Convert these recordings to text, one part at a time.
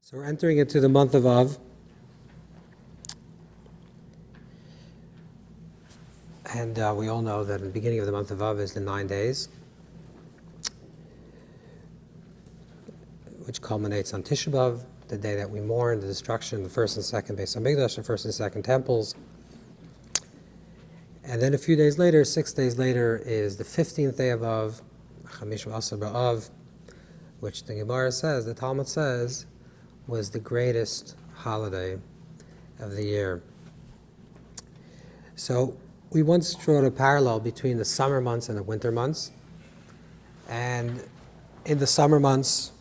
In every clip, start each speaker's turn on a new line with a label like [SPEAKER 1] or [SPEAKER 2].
[SPEAKER 1] So we're entering into the month of Av, and we all know that the beginning of the month of Av is the 9 days, which culminates on Tisha B'Av, the day that we mourn the destruction of the first and second Beis Hamikdash, the first and second temples. And then a few days later, 6 days later, is the 15th day of Av, Chamish Asar B'Av, which the Gemara says, the Talmud says, was the greatest holiday of the year. So we once drew a parallel between the summer months and the winter months. And in the summer months,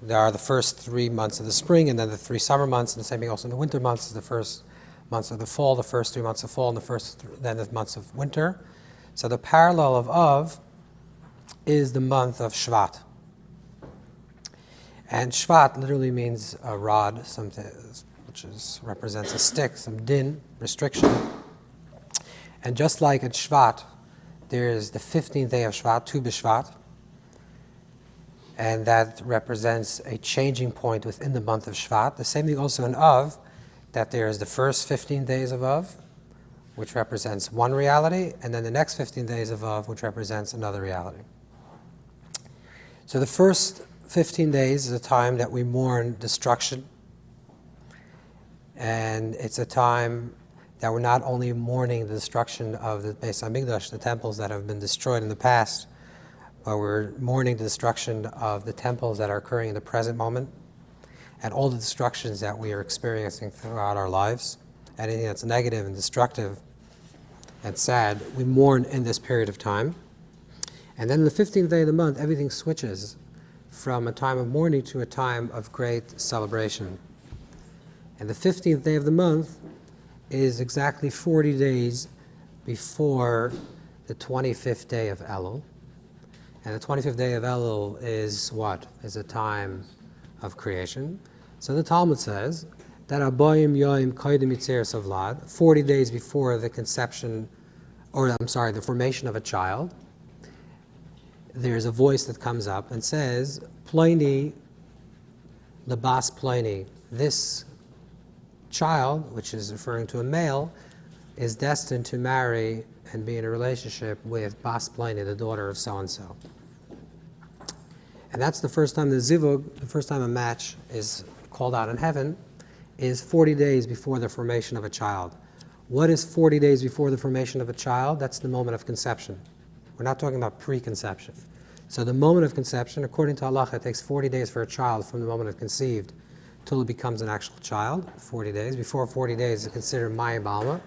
[SPEAKER 1] there are the first 3 months of the spring, and then the 3 summer months, and the same thing also in the winter months is the first months of the fall, the first 3 months of fall, and then the months of winter. So the parallel of Av is the month of Shvat. And Shvat literally means a rod, which represents a stick, some din, restriction. And just like at Shvat, there is the 15th day of Shvat, Tu B'Shvat, and that represents a changing point within the month of Shvat. The same thing also in Av, that there is the first 15 days of Av, which represents one reality, and then the next 15 days of Av, which represents another reality. So the first 15 days is a time that we mourn destruction, and it's a time that we're not only mourning the destruction of the Beis Hamikdash, the temples that have been destroyed in the past, but we're mourning the destruction of the temples that are occurring in the present moment, and all the destructions that we are experiencing throughout our lives. Anything that's negative and destructive and sad, we mourn in this period of time. And then the 15th day of the month, everything switches from a time of mourning to a time of great celebration. And the 15th day of the month is exactly 40 days before the 25th day of Elul. And the 25th day of Elul is what? Is a time of creation. So the Talmud says that Abayim Yoim Kaidim Yitzeres Avlad, 40 days before the conception, the formation of a child, there's a voice that comes up and says, Pliny, Labas Pliny, this child, which is referring to a male, is destined to marry and be in a relationship with Bas Pliny, the daughter of so-and-so. And that's the first time the zivug, the first time a match is called out in heaven, is 40 days before the formation of a child. What is 40 days before the formation of a child? That's the moment of conception. We're not talking about preconception. So the moment of conception, according to Allah, it takes 40 days for a child from the moment of conceived till it becomes an actual child, 40 days. Before 40 days is considered mayim b'alma.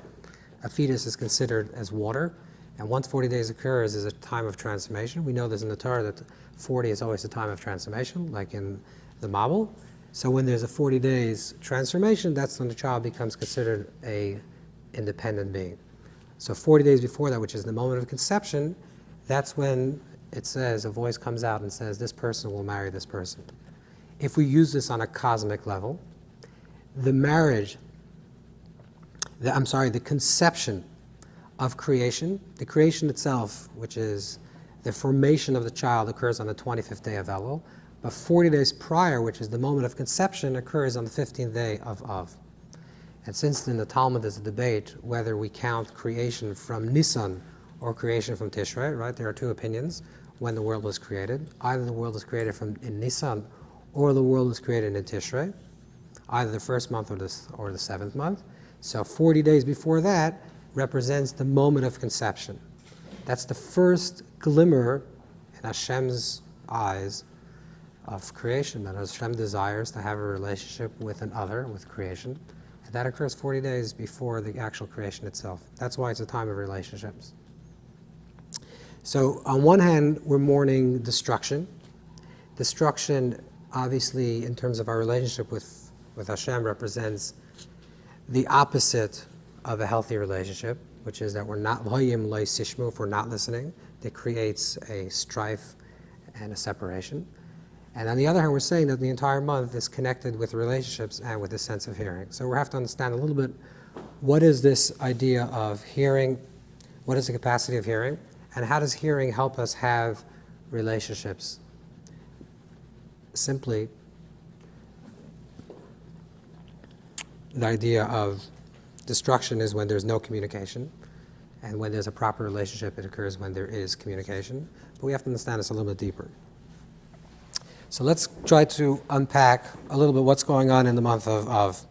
[SPEAKER 1] A fetus is considered as water. And once 40 days occurs is a time of transformation. We know this in the Torah that 40 is always a time of transformation, like in the Mabul. So when there's a 40 days transformation, that's when the child becomes considered a independent being. So 40 days before that, which is the moment of conception, that's when it says, a voice comes out and says, this person will marry this person. If we use this on a cosmic level, the conception of creation, the creation itself, which is the formation of the child, occurs on the 25th day of Elul, but 40 days prior, which is the moment of conception, occurs on the 15th day of Av. And since in the Talmud there's a debate whether we count creation from Nisan or creation from Tishrei, right? There are two opinions when the world was created. Either the world was created in Nisan or the world was created in Tishrei, either the first month or the 7th month. So 40 days before that represents the moment of conception. That's the first glimmer in Hashem's eyes of creation, that Hashem desires to have a relationship with an other, with creation. And that occurs 40 days before the actual creation itself. That's why it's a time of relationships. So on one hand, we're mourning destruction. Destruction, obviously, in terms of our relationship with Hashem, represents the opposite of a healthy relationship, which is that we're not if we're not listening. It creates a strife and a separation. And on the other hand, we're saying that the entire month is connected with relationships and with the sense of hearing. So we have to understand a little bit, what is this idea of hearing? What is the capacity of hearing? And how does hearing help us have relationships? Simply, the idea of destruction is when there's no communication, and when there's a proper relationship, it occurs when there is communication. But we have to understand this a little bit deeper. So let's try to unpack a little bit what's going on in the month of Av.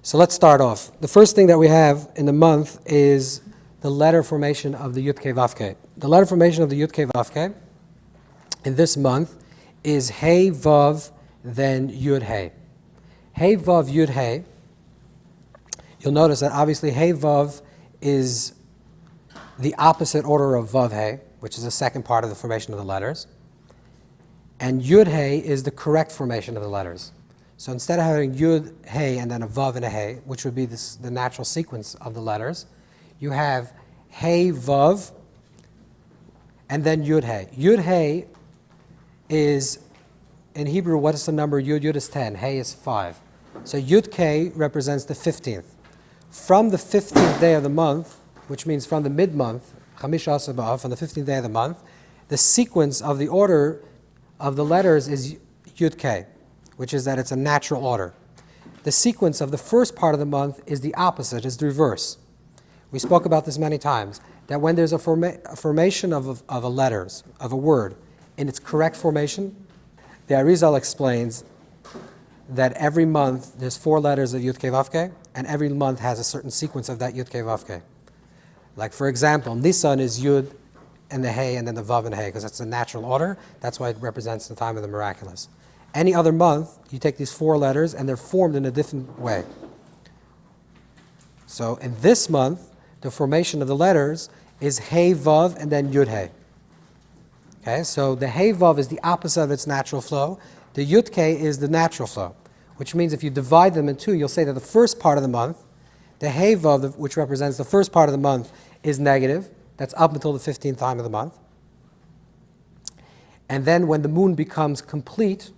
[SPEAKER 1] So let's start off. The first thing that we have in the month is the letter formation of the Yud Kei Vav Kei. The letter formation of the Yud Kei Vav Kei in this month is Hey Vav, then Yud Hey. Hey Vav, Yud Hey. You'll notice that obviously Hey Vav is the opposite order of Vav Hey, which is the second part of the formation of the letters. And Yud Hey is the correct formation of the letters. So instead of having Yud Hey and then a Vav and a Hey, which would be the natural sequence of the letters, you have Hey Vav and then Yud Hey. Yud Hey is, in Hebrew, what is the number? Yud is 10, Hey is 5. So Yud Kei represents the 15th. From the 15th day of the month, which means from the mid-month, Chamisha Asar B'Av, from the 15th day of the month, the sequence of the order of the letters is Yud Kei, which is that it's a natural order. The sequence of the first part of the month is the opposite, is the reverse. We spoke about this many times, that when there's a formation of a letters, of a word, in its correct formation, the Arizal explains that every month there's 4 letters of Yud Kei Vav Kei, and every month has a certain sequence of that Yud Kei Vav Kei. Like for example, Nisan is Yud and the Hey and then the Vav and Hey, because that's a natural order. That's why it represents the time of the miraculous. Any other month, you take these 4 letters and they're formed in a different way. So in this month, the formation of the letters is Hey Vav and then Yud Hey. Okay, so the Hey Vav is the opposite of its natural flow. The Yud Kei is the natural flow, which means if you divide them in 2, you'll say that the first part of the month, the Hey Vav, which represents the first part of the month, is negative. That's up until the 15th time of the month. And then when the moon becomes complete,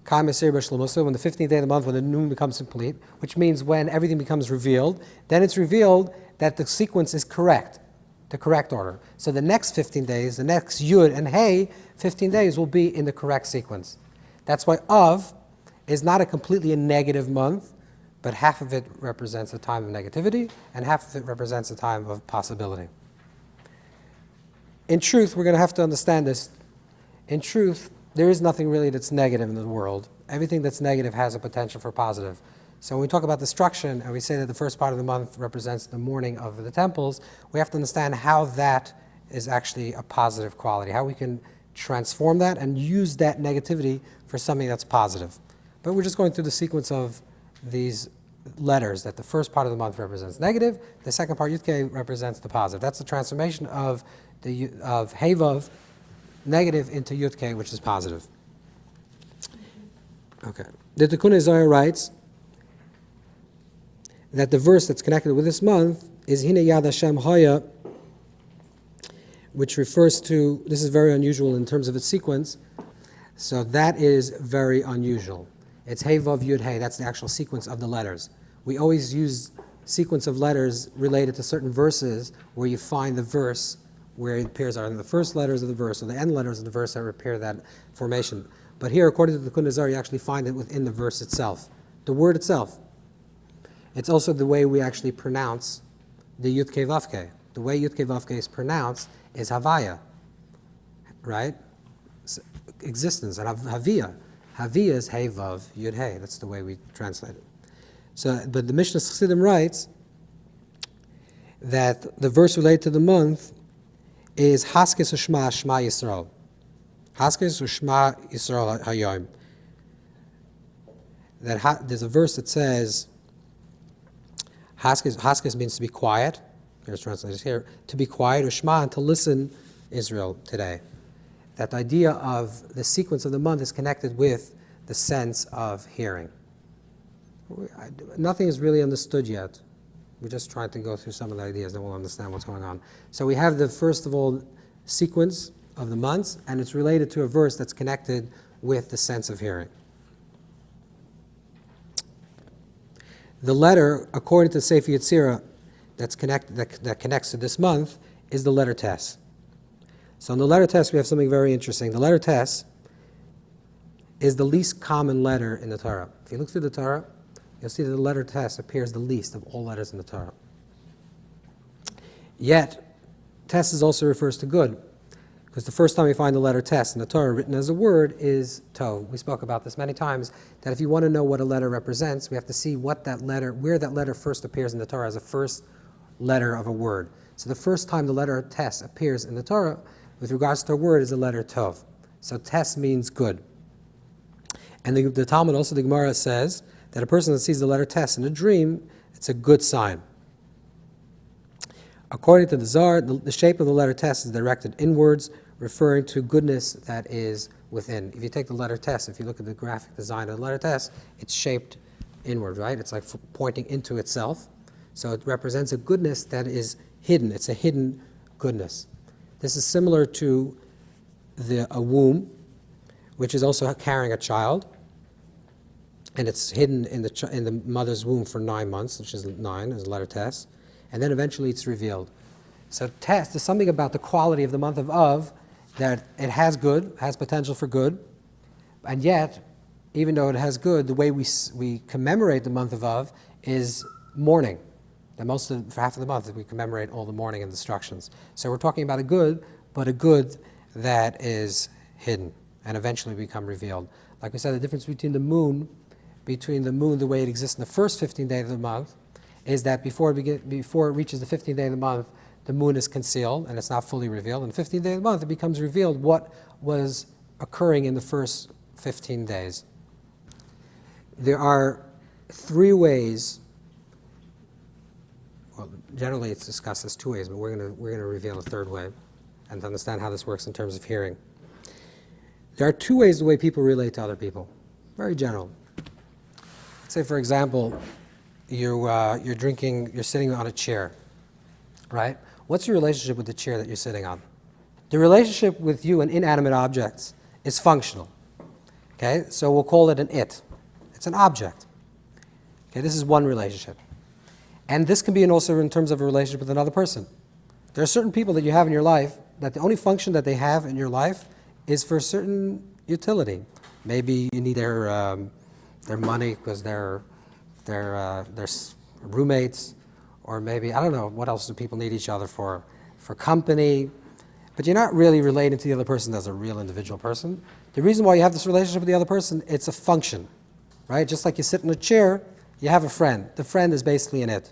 [SPEAKER 1] when the 15th day of the month, when the moon becomes complete, which means when everything becomes revealed, then it's revealed that the sequence is correct, the correct order. So the next 15 days, the next Yud and Hey, 15 days will be in the correct sequence. That's why Av is not a completely a negative month, but half of it represents a time of negativity, and half of it represents a time of possibility. In truth, we're going to have to understand this. In truth, there is nothing really that's negative in the world. Everything that's negative has a potential for positive. So when we talk about destruction, and we say that the first part of the month represents the mourning of the temples, we have to understand how that is actually a positive quality, how we can transform that and use that negativity for something that's positive. But we're just going through the sequence of these letters, that the first part of the month represents negative, the second part, Yud Kei, represents the positive. That's the transformation of Hey Vav, negative, into Yud Kei, which is positive. Okay. The Tikkun Zohar writes that the verse that's connected with this month is Hine Yad Hashem Haya, which refers to, this is very unusual in terms of its sequence, so that is very unusual. It's Hey Vav Yud Hey, that's the actual sequence of the letters. We always use sequence of letters related to certain verses where you find the verse where it appears are in the first letters of the verse or the end letters of the verse that repair that formation. But here, according to the Tikkun Zohar, you actually find it within the verse itself, the word itself. It's also the way we actually pronounce the Yud Kei Vav Kei. The way Yud Kei Vav Kei is pronounced is Havaya, right? Existence, and Havia. Havia is Hey Vav Yud Hey. That's the way we translate it. So, but the Mishnah Chassidim writes that the verse related to the month is Haskes Ushma Shma Yisrael. Haskes Ushma Yisrael Hayom. That there's a verse that says Haskes means to be quiet. Here's translated here, to be quiet, Ushma, and to listen, Israel, today. That the idea of the sequence of the month is connected with the sense of hearing. Nothing is really understood yet. We're just trying to go through some of the ideas, then we'll understand what's going on. So we have the, first of all, sequence of the months, and it's related to a verse that's connected with the sense of hearing. The letter, according to Sefer Yetzirah, that connects to this month, is the letter Tes. So in the letter Tes, we have something very interesting. The letter Tes is the least common letter in the Torah. If you look through the Torah, you'll see that the letter tes appears the least of all letters in the Torah. Yet, tes also refers to good, because the first time you find the letter tes in the Torah written as a word is tov. We spoke about this many times, that if you want to know what a letter represents, we have to see where that letter first appears in the Torah as a first letter of a word. So the first time the letter tes appears in the Torah, with regards to a word, is the letter tov. So tes means good. And the Talmud, also the Gemara, says that a person that sees the letter tes in a dream, it's a good sign. According to the Zohar, the shape of the letter tes is directed inwards, referring to goodness that is within. If you take the letter tes, if you look at the graphic design of the letter tes, it's shaped inward, right? It's like pointing into itself. So it represents a goodness that is hidden. It's a hidden goodness. This is similar to a womb, which is also carrying a child, and it's hidden in the mother's womb for 9 months, which is 9, is the letter tes, and then eventually it's revealed. So tes, there's something about the quality of the month of Av, that it has good, has potential for good, and yet, even though it has good, the way we commemorate the month of Av is mourning. For half of the month, we commemorate all the mourning and destructions. So we're talking about a good, but a good that is hidden and eventually become revealed. Like we said, the difference between the moon, the way it exists in the first 15th day of the month, is that before it reaches the 15th day of the month, the moon is concealed and it's not fully revealed. And the 15th day of the month, it becomes revealed what was occurring in the first 15 days. There are 3 ways. Well, generally it's discussed as 2 ways, but we're going to reveal a 3rd way and to understand how this works in terms of hearing. There are 2 ways the way people relate to other people, very general. Let's say, for example, you're sitting on a chair, right? What's your relationship with the chair that you're sitting on? The relationship with you and inanimate objects is functional. Okay, so we'll call it an it. It's an object. Okay, this is one relationship. And this can be also in terms of a relationship with another person. There are certain people that you have in your life that the only function that they have in your life is for a certain utility. Maybe you need their money because they're roommates, or maybe, I don't know, what else do people need each other for company, but you're not really relating to the other person as a real individual person. The reason why you have this relationship with the other person, it's a function, right? Just like you sit in a chair, you have a friend. The friend is basically an it.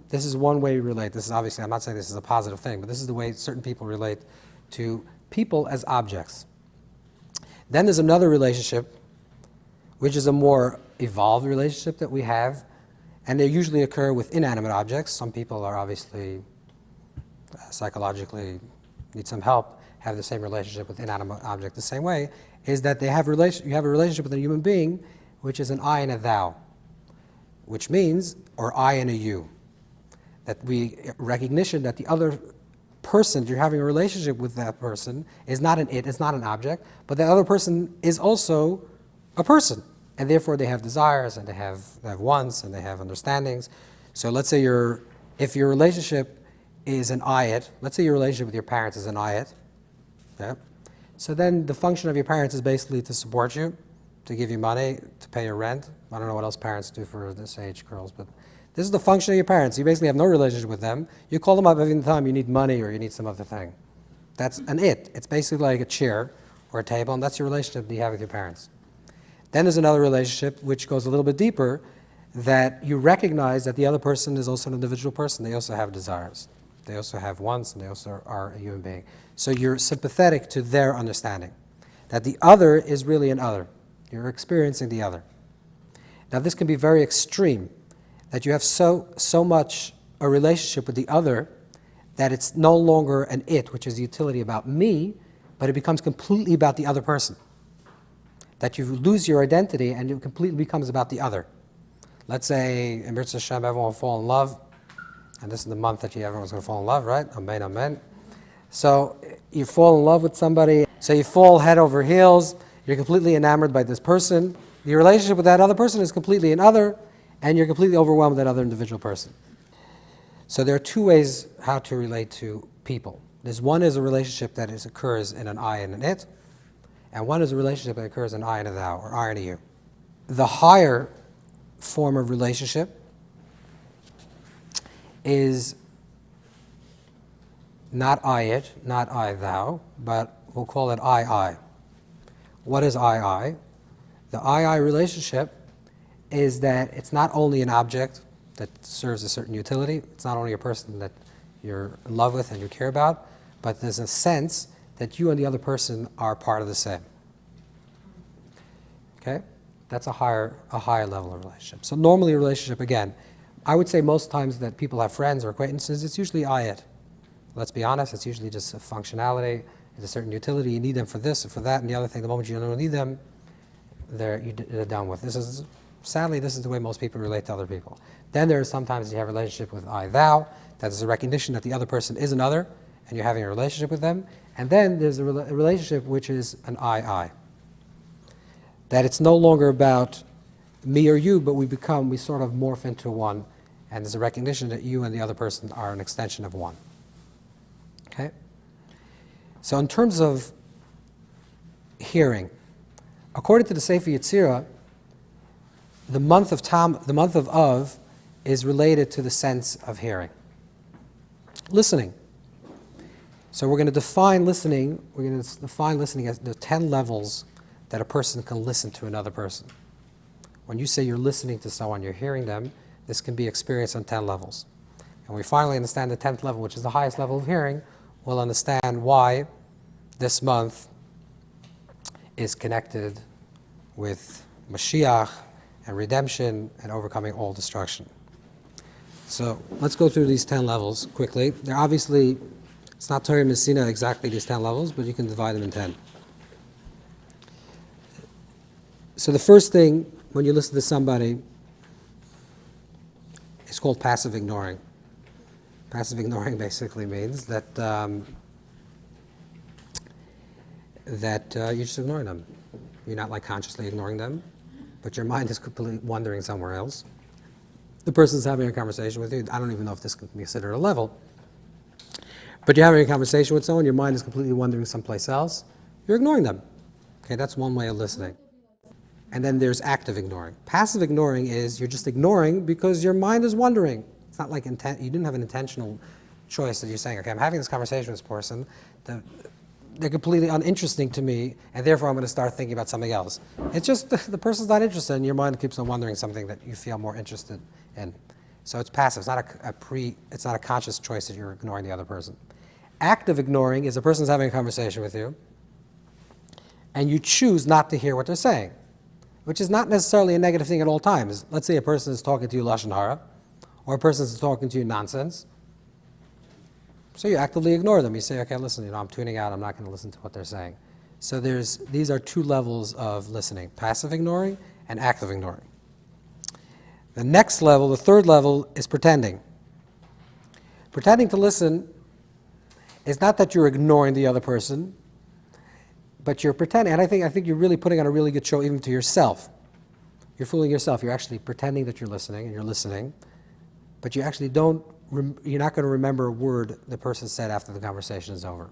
[SPEAKER 1] This is one way we relate. This is obviously, I'm not saying this is a positive thing, but this is the way certain people relate to people as objects. Then there's another relationship, which is a more evolved relationship that we have, and they usually occur with inanimate objects. Some people are obviously psychologically need some help, have the same relationship with inanimate object the same way, is that you have a relationship with a human being, which is an I and a thou, which means, or I and a you. That recognition that the other person, you're having a relationship with that person, is not an it, it's not an object, but the other person is also a person. And therefore they have desires, and they have wants, and they have understandings. So let's say if your relationship is an I-it, let's say your relationship with your parents is an I-it, yeah? So then the function of your parents is basically to support you, to give you money, to pay your rent. I don't know what else parents do for this age, girls, but this is the function of your parents. You basically have no relationship with them. You call them up every time you need money or you need some other thing. That's an it. It's basically like a chair or a table, and that's your relationship that you have with your parents. Then there's another relationship which goes a little bit deeper, that you recognize that the other person is also an individual person. They also have desires. They also have wants, and they also are a human being. So you're sympathetic to their understanding, that the other is really an other. You're experiencing the other. Now this can be very extreme, that you have so much a relationship with the other that it's no longer an it, which is the utility about me, but it becomes completely about the other person. That you lose your identity and it completely becomes about the other. Let's say in B'rtzas Hashem everyone will fall in love, and this is the month that everyone's going to fall in love, right? Amen, amen. So you fall in love with somebody, so you fall head over heels, you're completely enamored by this person. Your relationship with that other person is completely an other, and you're completely overwhelmed with that other individual person. So there are 2 ways how to relate to people. There's one is a relationship that occurs in an I and an it, and one is a relationship that occurs in I and a thou, or I and a you. The higher form of relationship is not I it, not I thou, but we'll call it I. What is I? The I relationship is that it's not only an object that serves a certain utility, it's not only a person that you're in love with and you care about, but there's a sense that you and the other person are part of the same. Okay? That's a higher level of relationship. So normally a relationship, again, I would say most times that people have friends or acquaintances, it's usually I it. Let's be honest, it's usually just a functionality, it's a certain utility, you need them for this or for that, and the other thing, the moment you don't need them, they're done with. Sadly, this is the way most people relate to other people. Then there are sometimes you have a relationship with I thou, that is a recognition that the other person is another, and you're having a relationship with them. And then there's a relationship which is an I. That it's no longer about me or you, but we sort of morph into one, and there's a recognition that you and the other person are an extension of one. Okay? So in terms of hearing, according to the Sefer Yetzirah, the month of Av is related to the sense of hearing. Listening. So we're going to define listening. We're going to define listening as the 10 levels that a person can listen to another person. When you say you're listening to someone, you're hearing them, this can be experienced on 10 levels. And when we finally understand the 10th level, which is the highest level of hearing, we'll understand why this month is connected with Mashiach and redemption and overcoming all destruction. So let's go through these 10 levels quickly. They're obviously, it's not Torah Messina exactly these 10 levels, but you can divide them in 10. So the first thing, when you listen to somebody, is called passive ignoring. Passive ignoring basically means that you're just ignoring them. You're not like consciously ignoring them, but your mind is completely wandering somewhere else. The person's having a conversation with you. I don't even know if this can be considered a level. But you're having a conversation with someone, your mind is completely wandering someplace else. You're ignoring them. Okay, that's one way of listening. And then there's active ignoring. Passive ignoring is you're just ignoring because your mind is wandering. It's not like you didn't have an intentional choice that you're saying, okay, I'm having this conversation with this person. They're completely uninteresting to me, and therefore I'm going to start thinking about something else. It's just the person's not interested, and your mind keeps on wondering something that you feel more interested in. So it's passive. It's not a conscious choice that you're ignoring the other person. Active ignoring is a person's having a conversation with you, and you choose not to hear what they're saying, which is not necessarily a negative thing at all times. Let's say a person is talking to you lashon hara, or a person is talking to you nonsense. So you actively ignore them. You say, okay, listen, I'm tuning out. I'm not going to listen to what they're saying. So these are two levels of listening, passive ignoring and active ignoring. The next level, the third level, is pretending. Pretending to listen is not that you're ignoring the other person, but you're pretending. And I think you're really putting on a really good show even to yourself. You're fooling yourself. You're actually pretending that you're listening, and you're listening, but you actually you're not going to remember a word the person said after the conversation is over.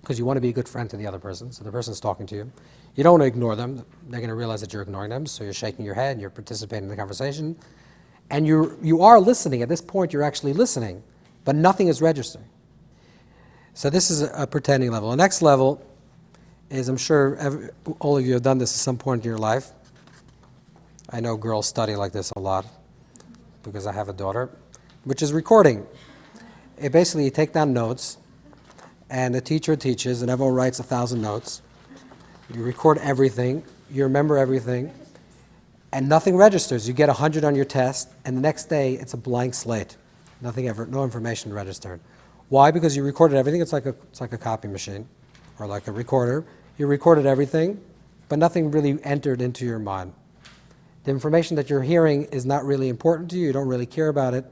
[SPEAKER 1] Because you want to be a good friend to the other person, so the person's talking to you. You don't want to ignore them. They're going to realize that you're ignoring them, so you're shaking your head, you're participating in the conversation, and you are listening. At this point, you're actually listening, but nothing is registering. So this is a pretending level. The next level is, I'm sure all of you have done this at some point in your life. I know girls study like this a lot, because I have a daughter, which is recording. Basically, you take down notes, and the teacher teaches, and everyone writes 1,000 notes. You record everything, you remember everything, and nothing registers. You get 100 on your test, and the next day it's a blank slate. No information registered. Why? Because you recorded everything. It's like a copy machine, or like a recorder. You recorded everything, but nothing really entered into your mind. The information that you're hearing is not really important to you. You don't really care about it,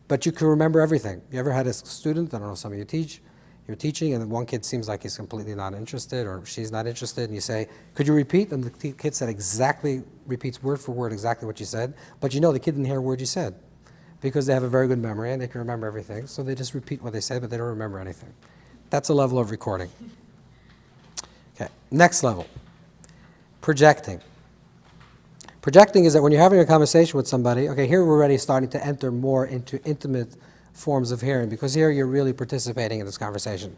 [SPEAKER 1] but you can remember everything. You ever had a student, I don't know, some of you teach, you're teaching, and one kid seems like he's completely not interested, or she's not interested, and you say, could you repeat? And the kid repeats word for word exactly what you said, but you know the kid didn't hear a word you said, because they have a very good memory, and they can remember everything, so they just repeat what they said, but they don't remember anything. That's a level of recording. Okay, next level, projecting. Projecting is that when you're having a conversation with somebody, okay, here we're already starting to enter more into intimate forms of hearing, because here you're really participating in this conversation.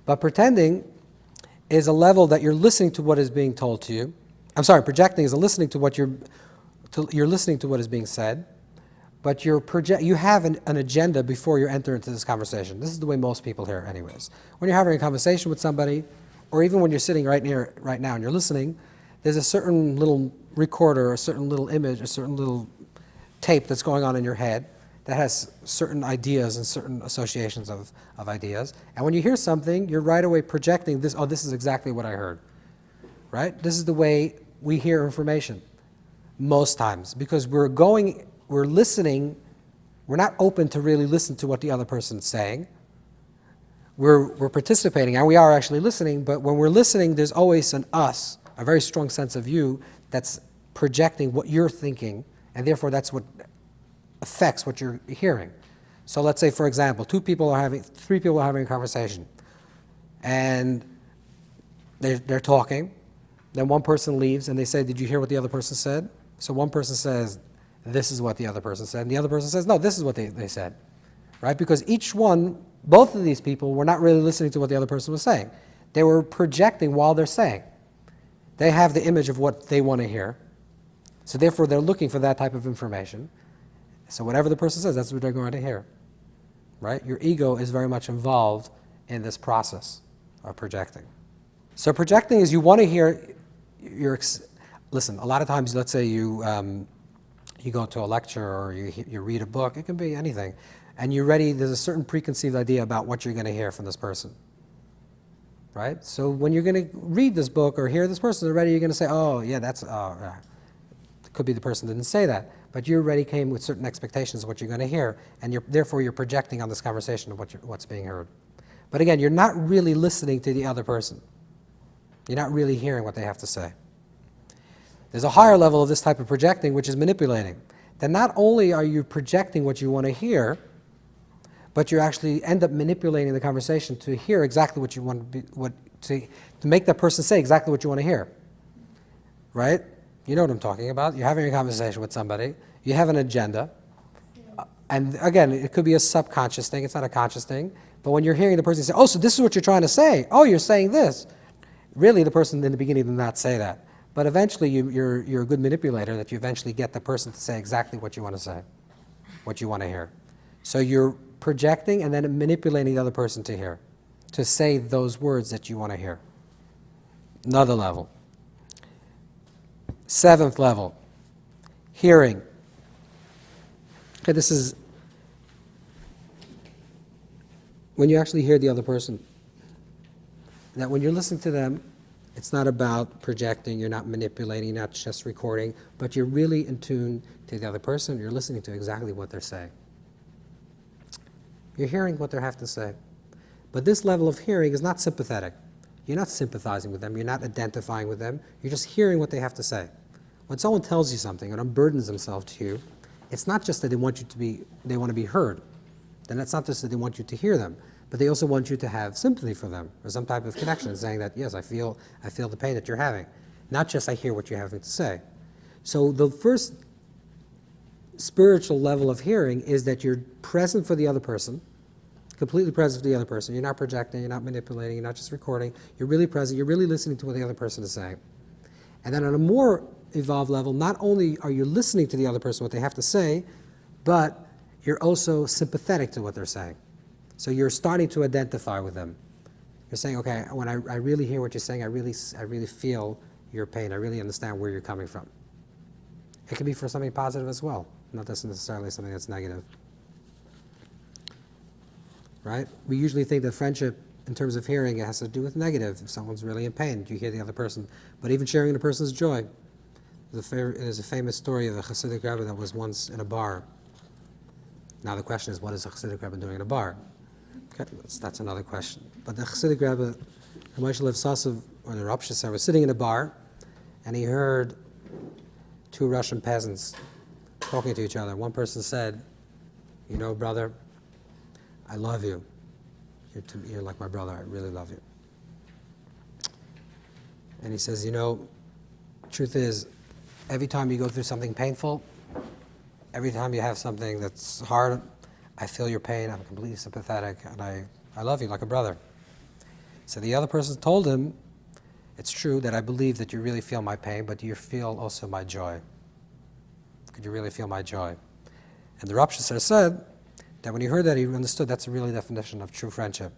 [SPEAKER 1] But pretending is a level that you're listening to what is being told to you. I'm sorry, projecting is listening to what you're listening to what is being said, but you have an agenda before you enter into this conversation. This is the way most people hear anyways. When you're having a conversation with somebody, or even when you're sitting right now and you're listening, there's a certain little recorder, a certain little image, a certain little tape that's going on in your head that has certain ideas and certain associations of ideas. And when you hear something, you're right away projecting this, oh, this is exactly what I heard, right? This is the way we hear information most times, because we're listening, we're not open to really listen to what the other person's saying. We're participating, and we are actually listening, but when we're listening, there's always an us, a very strong sense of you that's projecting what you're thinking, and therefore that's what affects what you're hearing. So let's say, for example, three people are having a conversation, and they're talking. Then one person leaves, and they say, "Did you hear what the other person said?" So one person says, "This is what the other person said," and the other person says, "No, this is what they said," right? Because both of these people were not really listening to what the other person was saying. They were projecting while they're saying. They have the image of what they want to hear. So therefore, they're looking for that type of information. So whatever the person says, that's what they're going to hear, right? Your ego is very much involved in this process of projecting. So projecting is you want to hear listen, a lot of times, let's say you go to a lecture or you read a book, it can be anything, and there's a certain preconceived idea about what you're going to hear from this person, right? So when you're going to read this book or hear this person already, you're going to say, oh, yeah, it could be the person didn't say that, but you already came with certain expectations of what you're going to hear, and therefore you're projecting on this conversation of what's being heard. But again, you're not really listening to the other person. You're not really hearing what they have to say. There's a higher level of this type of projecting, which is manipulating. Then not only are you projecting what you want to hear, but you actually end up manipulating the conversation to hear exactly what you want to make that person say exactly what you want to hear. Right? You know what I'm talking about. You're having a conversation with somebody. You have an agenda. And again, it could be a subconscious thing. It's not a conscious thing. But when you're hearing the person say, oh, so this is what you're trying to say. Oh, you're saying this. Really, the person in the beginning did not say that. But eventually, you're a good manipulator that you eventually get the person to say exactly what you want to say, what you want to hear. So you're projecting and then manipulating the other person to hear, to say those words that you want to hear. Another level. 7th level, hearing. Okay, this is when you actually hear the other person. That when you're listening to them, it's not about projecting, you're not manipulating, you're not just recording, but you're really in tune to the other person. You're listening to exactly what they're saying. You're hearing what they have to say. But this level of hearing is not sympathetic. You're not sympathizing with them, you're not identifying with them, you're just hearing what they have to say. When someone tells you something and unburdens themselves to you, it's not just that they want to be heard. Then it's not just that they want you to hear them, but they also want you to have sympathy for them or some type of connection, saying that, yes, I feel the pain that you're having. Not just I hear what you're having to say. So the first spiritual level of hearing is that you're present for the other person, completely present for the other person. You're not projecting, you're not manipulating, you're not just recording. You're really present, you're really listening to what the other person is saying. And then on a more evolved level, not only are you listening to the other person, what they have to say, but you're also sympathetic to what they're saying. So you're starting to identify with them. You're saying, okay, when I really hear what you're saying, I really feel your pain. I really understand where you're coming from. It can be for something positive as well, not necessarily something that's negative. Right? We usually think that friendship, in terms of hearing, it has to do with negative. If someone's really in pain, you hear the other person. But even sharing the person's joy. There's a famous story of a Hasidic Rebbe that was once in a bar. Now the question is, what is a Hasidic Rebbe doing in a bar? Okay, that's another question. But the Hasidic Rebbe, Moshe Lev Sasov, or the Rav Shesar, was sitting in a bar, and he heard two Russian peasants talking to each other. One person said, you know, brother, I love you. You're like my brother. I really love you. And he says, you know, truth is, every time you go through something painful, every time you have something that's hard, I feel your pain, I'm completely sympathetic, and I love you like a brother. So the other person told him, it's true that I believe that you really feel my pain, but do you feel also my joy? Could you really feel my joy? And the Rav Shasser said that when he heard that, he understood that's a really definition of true friendship.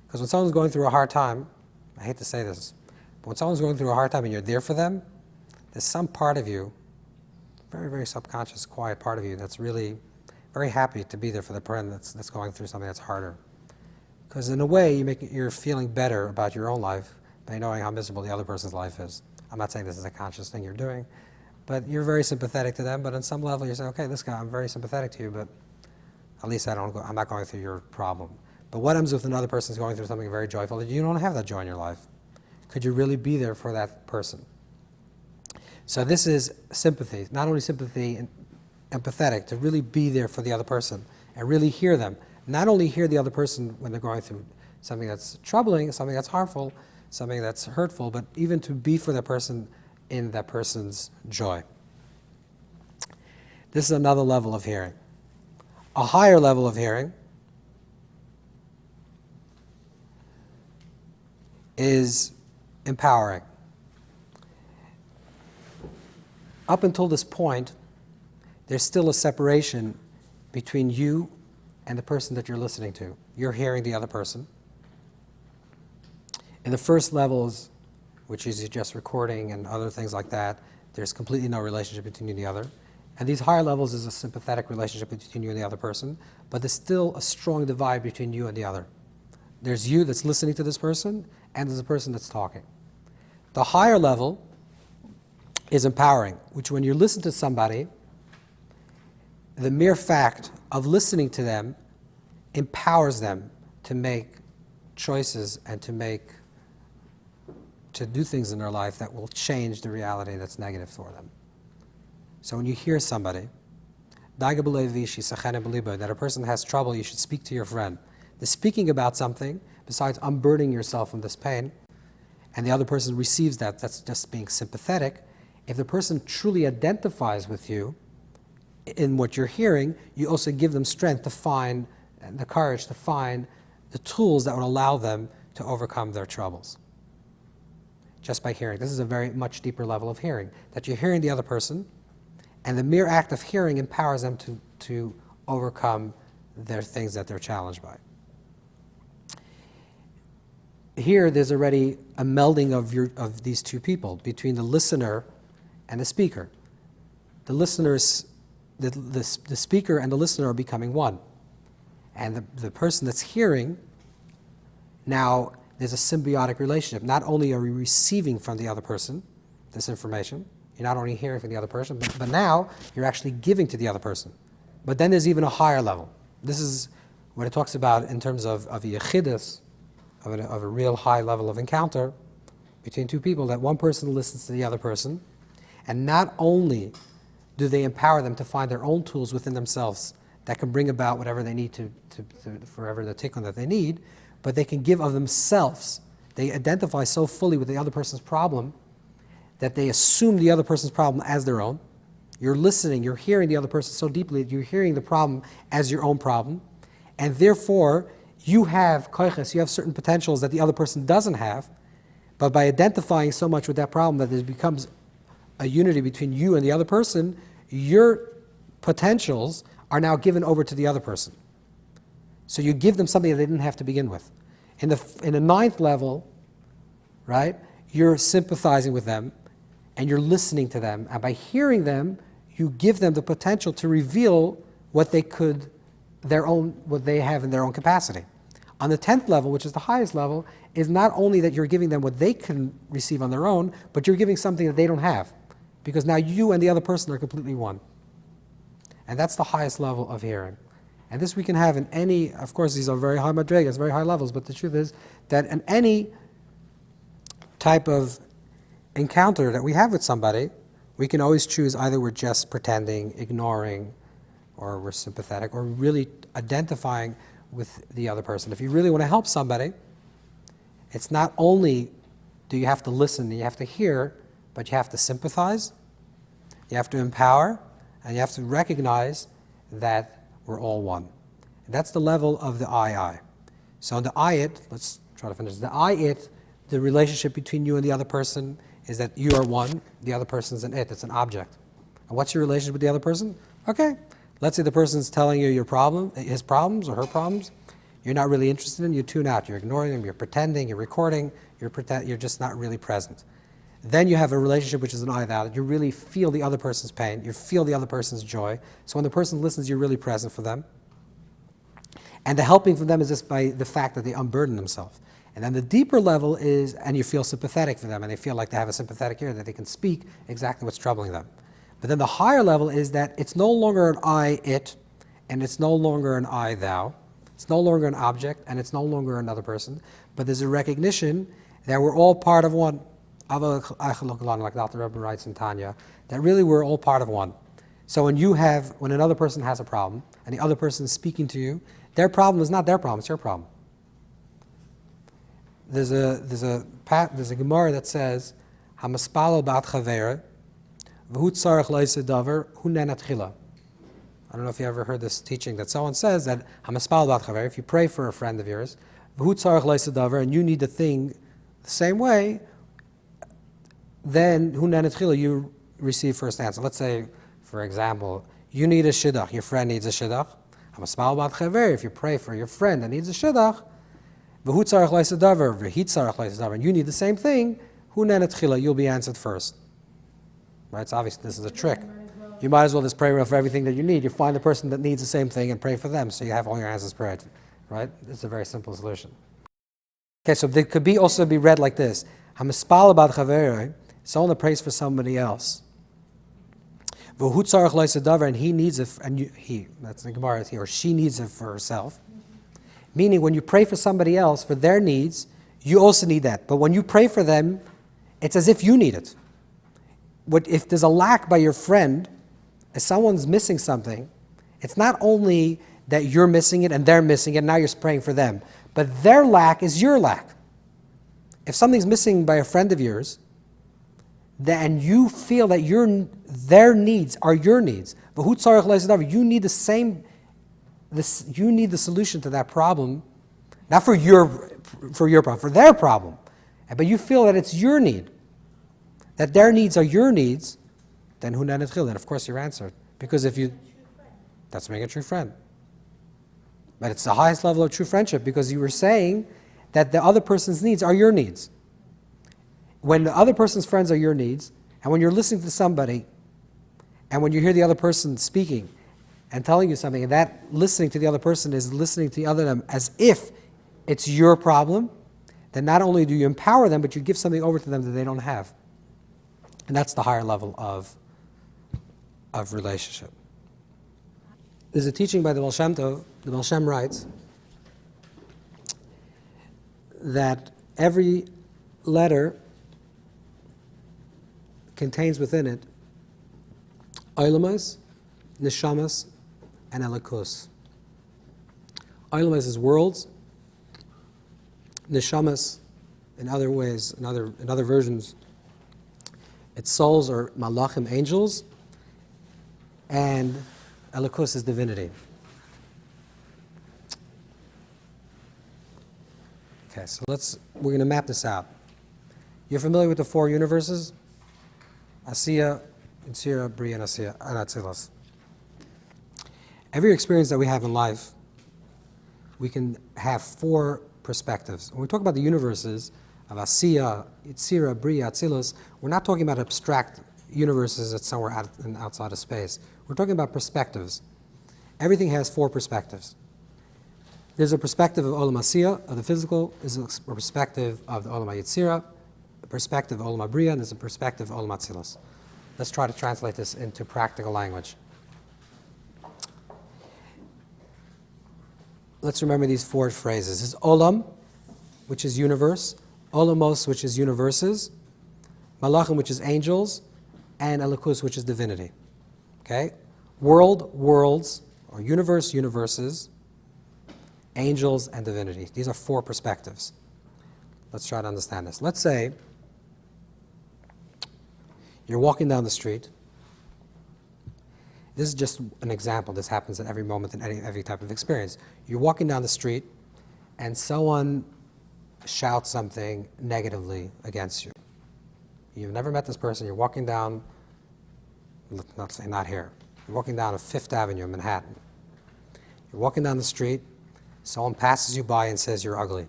[SPEAKER 1] Because when someone's going through a hard time, I hate to say this, but when someone's going through a hard time and you're there for them, there's some part of you, very, very subconscious, quiet part of you that's really very happy to be there for the friend that's going through something that's harder. Because in a way, you're feeling better about your own life by knowing how miserable the other person's life is. I'm not saying this is a conscious thing you're doing, but you're very sympathetic to them, but on some level you're saying, okay, this guy, I'm very sympathetic to you, but at least I'm not going through your problem. But what happens if another person's going through something very joyful that you don't have that joy in your life? Could you really be there for that person? So this is sympathy, not only sympathy and empathetic, to really be there for the other person and really hear them. Not only hear the other person when they're going through something that's troubling, something that's harmful, something that's hurtful, but even to be for that person in that person's joy. This is another level of hearing. A higher level of hearing is empowering. Up until this point, there's still a separation between you and the person that you're listening to. You're hearing the other person. In the first levels, which is just recording and other things like that, there's completely no relationship between you and the other. And these higher levels is a sympathetic relationship between you and the other person, but there's still a strong divide between you and the other. There's you that's listening to this person, and there's a person that's talking. The higher level is empowering, which when you listen to somebody, the mere fact of listening to them empowers them to make choices and to do things in their life that will change the reality that's negative for them. So when you hear somebody, that a person has trouble, you should speak to your friend. The speaking about something, besides unburdening yourself from this pain, and the other person receives that, that's just being sympathetic. If the person truly identifies with you in what you're hearing, you also give them strength to find, and the courage to find the tools that would allow them to overcome their troubles. Just by hearing. This is a very much deeper level of hearing, that you're hearing the other person, and the mere act of hearing empowers them to overcome their things that they're challenged by. Here, there's already a melding of these two people, between the listener and the speaker. The speaker and the listener are becoming one. And the person that's hearing, now there's a symbiotic relationship. Not only are you receiving from the other person this information, you're not only hearing from the other person, but now you're actually giving to the other person. But then there's even a higher level. This is what it talks about in terms of yechidus, of a real high level of encounter between two people, that one person listens to the other person, and not only do they empower them to find their own tools within themselves that can bring about whatever they need to forever the tikkun that they need, but they can give of themselves. They identify so fully with the other person's problem that they assume the other person's problem as their own. You're listening, you're hearing the other person so deeply that you're hearing the problem as your own problem, and therefore you have koiches, you have certain potentials that the other person doesn't have, but by identifying so much with that problem that there becomes a unity between you and the other person, your potentials are now given over to the other person. So you give them something that they didn't have to begin with. In the ninth level, right, you're sympathizing with them and you're listening to them, and by hearing them, you give them the potential to reveal what they have in their own capacity. On the 10th level, which is the highest level, is not only that you're giving them what they can receive on their own, but you're giving something that they don't have. Because now you and the other person are completely one. And that's the highest level of hearing. And this we can have in any, of course these are very high madrigas, very high levels, but the truth is that in any type of encounter that we have with somebody, we can always choose either we're just pretending, ignoring, or we're sympathetic, or really identifying with the other person. If you really want to help somebody, it's not only do you have to listen and you have to hear, but you have to sympathize, You have to empower, and you have to recognize that we're all one. And that's the level of the I. So in the I-it, let's try to finish. The I-it, the relationship between you and the other person is that you are one, the other person's an it, it's an object. And what's your relationship with the other person? Okay, let's say the person's telling you your problem, his problems or her problems. You're not really interested in them, you tune out, you're ignoring them, you're pretending, you're recording, you're just not really present. Then you have a relationship which is an I-thou, that you really feel the other person's pain, you feel the other person's joy. So when the person listens, you're really present for them. And the helping for them is just by the fact that they unburden themselves. And then the deeper level is, and you feel sympathetic for them, and they feel like they have a sympathetic ear, that they can speak exactly what's troubling them. But then the higher level is that it's no longer an I-it, and it's no longer an I-thou. It's no longer an object, and it's no longer another person. But there's a recognition that we're all part of one. Like Dr. Rebbe writes in Tanya, that really we're all part of one. So when another person has a problem, and the other person is speaking to you, their problem is not their problem, it's your problem. There's a Gemara that says, "Hamaspalo bat chavera, v'hu tzarich leise davar, hu nenat chila." I don't know if you ever heard this teaching that someone says that hamaspalo bat chavera, if you pray for a friend of yours, v'hu tzarich leise davar, and you need the thing the same way, then hu nenat chila, you receive first answer. Let's say, for example, you need a shidduch, your friend needs a shidduch. Hamaspalo bat chavera, if you pray for your friend that needs a shidduch, and you need the same thing, you'll be answered first. Right? It's obvious this is a trick. You might as well just pray for everything that you need. You find the person that needs the same thing and pray for them, so you have all your answers prayed. Right? It's a very simple solution. Okay, so they could also be read like this. Someone that prays for somebody else. And he needs it, that's the Gemara, he or she needs it for herself. Meaning when you pray for somebody else, for their needs, you also need that. But when you pray for them, it's as if you need it. If there's a lack by your friend, if someone's missing something, it's not only that you're missing it and they're missing it, and now you're praying for them, but their lack is your lack. If something's missing by a friend of yours, then you feel that their needs are your needs. But you need the same. You need the solution to that problem, not for your problem, for their problem. But you feel that it's your need, that their needs are your needs, then hu nenat chila, then of course you're answered. Because that's making a true friend. But it's the highest level of true friendship, because you were saying that the other person's needs are your needs. When the other person's friends are your needs, and when you're listening to somebody, and when you hear the other person speaking, and telling you something, and that listening to the other person is listening to the other them as if it's your problem, then not only do you empower them, but you give something over to them that they don't have. And that's the higher level of relationship. There's a teaching by the Baal Shem Tov. The Baal Shem writes that every letter contains within it Olamas, Neshamas, and Elikus. Olamas is worlds. Neshamas, in other ways, in other versions, its souls are malachim, angels, and Elikus is divinity. Okay, so we're going to map this out. You're familiar with the four universes? Asiya, Yitzira, Bria, and Atzilas. Every experience that we have in life, we can have four perspectives. When we talk about the universes of Asiya, Yitzira, Bria, Atzilus, we're not talking about abstract universes that's somewhere outside of space. We're talking about perspectives. Everything has four perspectives. There's a perspective of Olam Asiya, of the physical. There's a perspective of the Olam Yitzira, a perspective of Olam Bria, and there's a perspective of Olam Atzilus. Let's try to translate this into practical language. Let's remember these four phrases. This is Olam, which is universe, Olamos, which is universes, Malachim, which is angels, and Elikus, which is divinity. Okay? World, worlds, or universe, universes, angels, and divinity. These are four perspectives. Let's try to understand this. Let's say you're walking down the street, This is just an example. This happens at every moment in every type of experience. You're walking down the street and someone shouts something negatively against you. You've never met this person. You're walking down, not here. You're walking down Fifth Avenue in Manhattan. You're walking down the street. Someone passes you by and says you're ugly.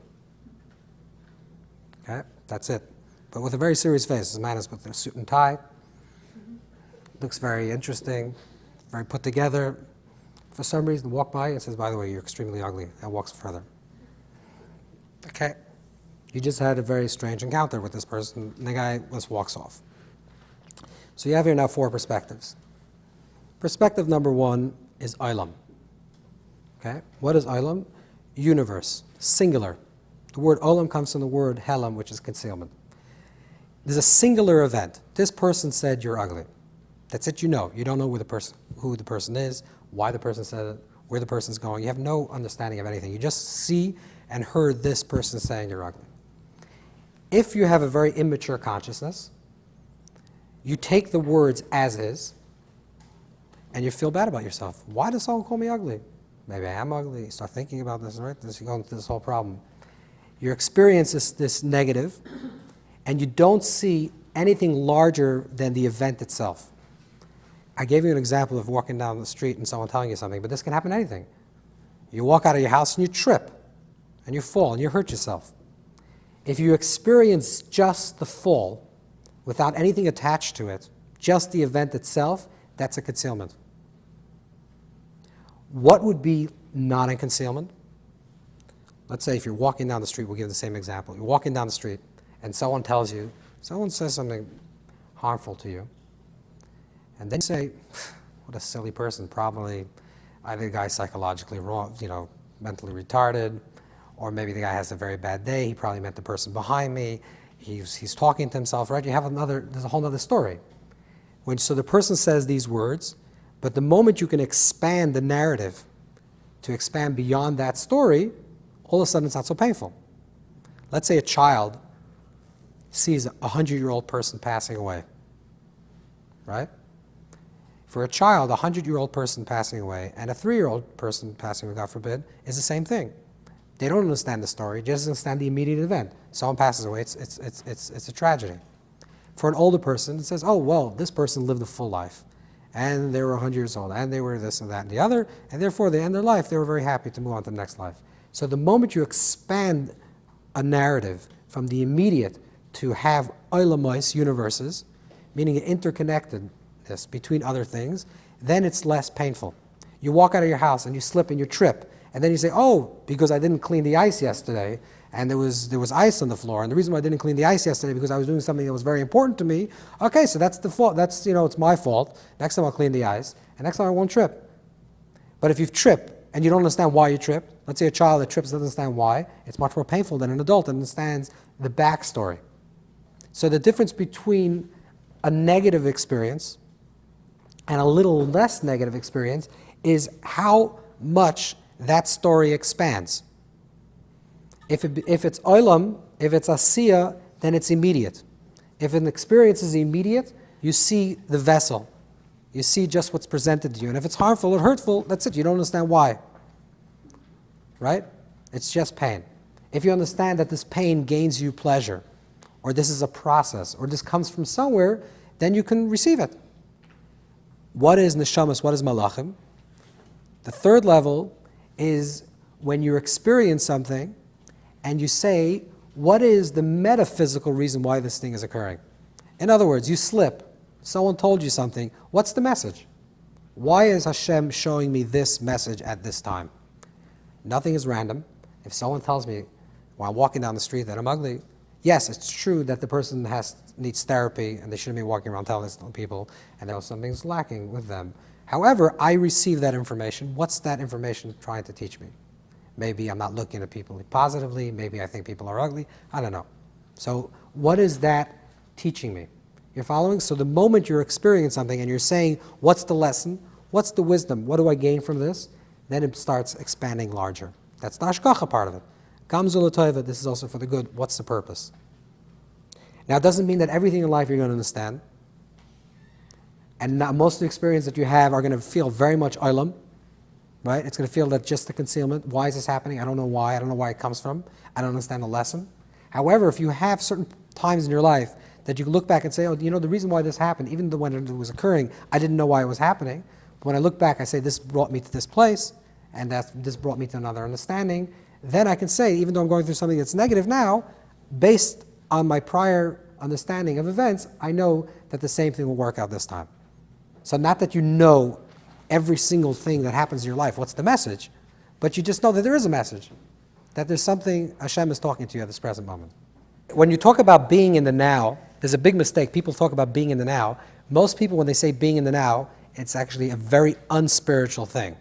[SPEAKER 1] Okay, that's it. But with a very serious face. This man is with a suit and tie. Looks very interesting, very put together. For some reason, walk by and says, by the way, you're extremely ugly, and walks further. Okay, you just had a very strange encounter with this person, and the guy just walks off. So you have here now 4 perspectives. Perspective number 1 is Olam. Okay, what is Olam? Universe, singular. The word Olam comes from the word Helam, which is concealment. There's a singular event. This person said you're ugly. That's it, you know. You don't know who the person is, why the person said it, where the person's going. You have no understanding of anything. You just see and heard this person saying you're ugly. If you have a very immature consciousness, you take the words as is, and you feel bad about yourself. Why does someone call me ugly? Maybe I am ugly. You start thinking about this, right? You go into this whole problem. Your experience is this negative, and you don't see anything larger than the event itself. I gave you an example of walking down the street and someone telling you something, but this can happen to anything. You walk out of your house and you trip, and you fall, and you hurt yourself. If you experience just the fall, without anything attached to it, just the event itself, that's a concealment. What would be not in concealment? Let's say if you're walking down the street, we'll give the same example. You're walking down the street, and someone says something harmful to you, and then you say, what a silly person, probably either the guy's psychologically wrong, mentally retarded, or maybe the guy has a very bad day, he probably meant the person behind me, he's talking to himself, right? There's a whole other story. So the person says these words, but the moment you can expand the narrative to expand beyond that story, all of a sudden it's not so painful. Let's say a child sees a 100-year-old person passing away, right? For a child, a 100-year-old person passing away and a 3-year-old person passing away, God forbid, is the same thing. They don't understand the story, just understand the immediate event. Someone passes away, it's a tragedy. For an older person, it says, oh, well, this person lived a full life, and they were 100 years old, and they were this and that and the other, and therefore they end their life, they were very happy to move on to the next life. So the moment you expand a narrative from the immediate to have olamais, universes, meaning an interconnectedness between other things, then it's less painful. You walk out of your house and you slip and you trip, and then you say, oh, because I didn't clean the ice yesterday, and there was ice on the floor, and the reason why I didn't clean the ice yesterday because I was doing something that was very important to me. Okay, so that's the fault. That's, it's my fault. Next time I'll clean the ice, and next time I won't trip. But if you've tripped and you don't understand why you tripped, let's say a child that trips doesn't understand why, it's much more painful than an adult that understands the backstory. So the difference between a negative experience and a little less negative experience is how much that story expands. If it's olam, if it's asiya, then it's immediate. If an experience is immediate, you see the vessel. You see just what's presented to you. And if it's harmful or hurtful, that's it. You don't understand why. Right? It's just pain. If you understand that this pain gains you pleasure, or this is a process, or this comes from somewhere, then you can receive it. What is neshamas? What is malachim? The third level is when you experience something and you say, what is the metaphysical reason why this thing is occurring? In other words, you slip. Someone told you something. What's the message? Why is Hashem showing me this message at this time? Nothing is random. If someone tells me while I'm walking down the street that I'm ugly, yes, it's true that the person needs therapy and they shouldn't be walking around telling this to people and there was something's lacking with them. However, I receive that information. What's that information trying to teach me? Maybe I'm not looking at people positively. Maybe I think people are ugly. I don't know. So what is that teaching me? You're following? So the moment you're experiencing something and you're saying, what's the lesson? What's the wisdom? What do I gain from this? Then it starts expanding larger. That's the hashgacha part of it. Gamzu l'toiva, this is also for the good. What's the purpose? Now, it doesn't mean that everything in life you're going to understand. And now most of the experience that you have are going to feel very much olam, right? It's going to feel that just the concealment. Why is this happening? I don't know why. I don't know why it comes from. I don't understand the lesson. However, if you have certain times in your life that you can look back and say, oh, you know, the reason why this happened, even though when it was occurring, I didn't know why it was happening. But when I look back, I say, this brought me to this place, and this brought me to another understanding. Then I can say, even though I'm going through something that's negative now, based on my prior understanding of events, I know that the same thing will work out this time. So not that you know every single thing that happens in your life, what's the message, but you just know that there is a message, that there's something Hashem is talking to you at this present moment. When you talk about being in the now, there's a big mistake. People talk about being in the now. Most people, when they say being in the now, it's actually a very unspiritual thing.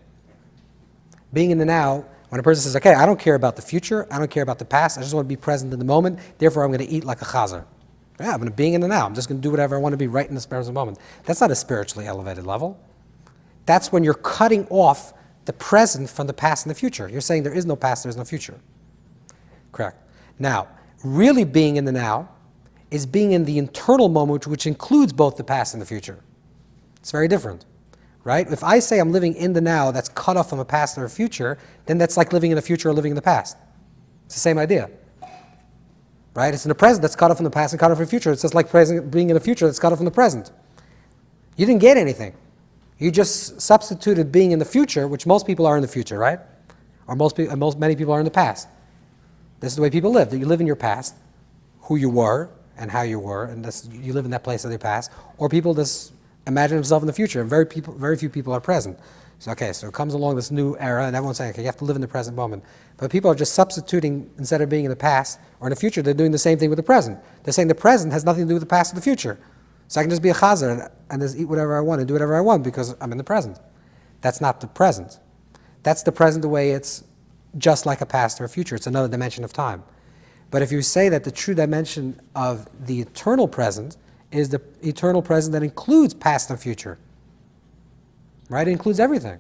[SPEAKER 1] Being in the now, when a person says, okay, I don't care about the future, I don't care about the past, I just want to be present in the moment, therefore I'm going to eat like a chazer. Yeah, I'm going to be in the now. I'm just going to do whatever I want to be right in this present moment. That's not a spiritually elevated level. That's when you're cutting off the present from the past and the future. You're saying there is no past, there is no future. Correct. Now, really being in the now is being in the internal moment, which includes both the past and the future. It's very different, right? If I say I'm living in the now that's cut off from a past or a future, then that's like living in the future or living in the past. It's the same idea. Right? It's in the present that's cut off from the past and cut off from the future. It's just like being in the future that's cut off from the present. You didn't get anything. You just substituted being in the future, which most people are in the future, right? Or many people are in the past. This is the way people live. That you live in your past, who you were and how you were, and you live in that place of the past. Or people just imagine themselves in the future, and very few people are present. So it comes along this new era, and everyone's saying, okay, you have to live in the present moment. But people are just substituting, instead of being in the past or in the future, they're doing the same thing with the present. They're saying the present has nothing to do with the past or the future. So I can just be a chazer and just eat whatever I want and do whatever I want because I'm in the present. That's not the present. That's the present the way it's just like a past or a future. It's another dimension of time. But if you say that the true dimension of the eternal present is the eternal present that includes past and future, right? It includes everything.